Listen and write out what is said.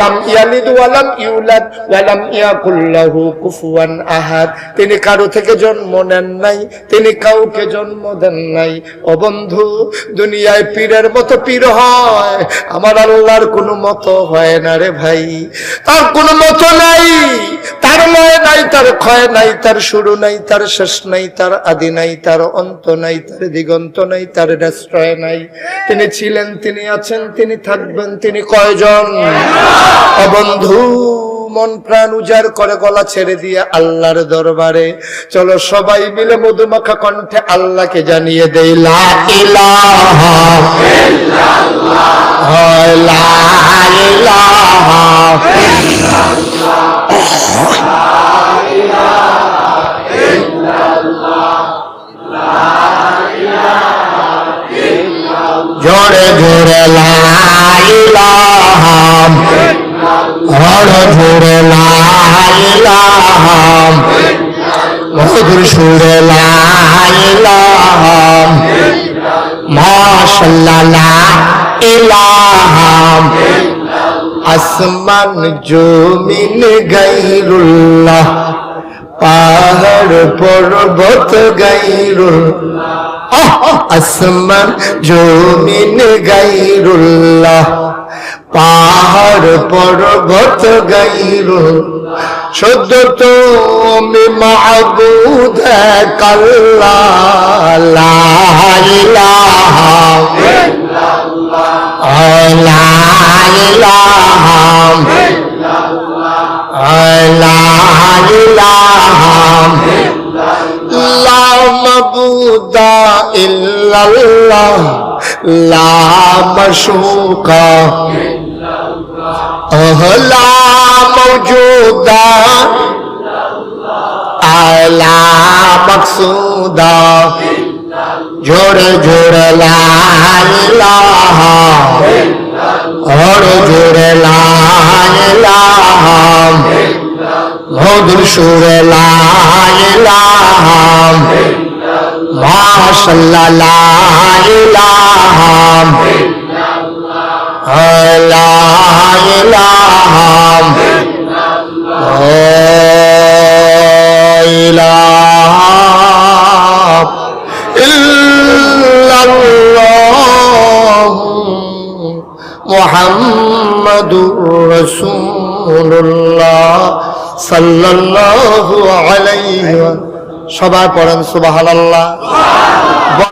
লাম ইয়ালিদ ওয়া লাম ইউলাদ ওয়া লাম ইয়াকুল লাহু কুফুয়ান আহাদ। তিনি কারো থেকে জন্ম নেন নাই, তিনি কাউকে জন্ম দেন নাই। ও বন্ধু, দুনিয়ায় পীরের মতো পীর হয়, আমার আল্লাহর কোনো মতো হয় না রে ভাই। তার কোনো মতো নাই, তার লয় নাই, তার ক্ষয় নাই, তার শুরু নাই, তার শেষ নাই, তার আদি নাই, তার অন্ত নাই, তার দিগন্ত নাই, তার নিশ্চয় নাই। তিনি ছিলেন, তিনি আছেন, তিনি থাকবেন, তিনি কয়জন? ও বন্ধু, মন প্রাণ উজাড় করে গলা ছেড়ে দিয়ে আল্লাহর দরবারে চলো সবাই মিলে মধুমাখা কণ্ঠে আল্লাহকে জানিয়ে দেই, লা ইলাহা ইল্লাল্লাহ, লা ইলাহা ইল্লাল্লাহ, জোরে জোরে লা ইলাহা জোরে লা ইলাহা, মধুর সুরে লা ইলাহা, মাশাআল্লাহ লা ইলাহা। আসমান জমিন গায়রুল্লাহ, পাহাড় পর্বত গায়রুল্লাহ, আসমান জমিন গায়রুল্লাহ, পাহাড় পর্বত গায়রুল্লাহ। শুদ্ধ তুমি মাবুদ এক আল্লাহ, লা ইলাহা ইল্লাল্লাহ, লা ইলাহা ইল্লাল্লাহ, লা ইলাহা লা মাবুদা ইল্লাল্লাহ, লা মাশুকা লা মওজুদা লা মাকসুদা, জোরে জোরে লা ইলাহা, জোরে লা ইলাহা, মধুর সুরে লা ইলাহা, মাশাআল্লাহ লা ইলাহা লা ইলাহা ইল্লাল্লাহ মুহাম্মাদুর রাসূলুল্লাহ সাল্লাল্লাহু আলাইহি ওয়া। সবাই পড়েন সুবহানাল্লাহ।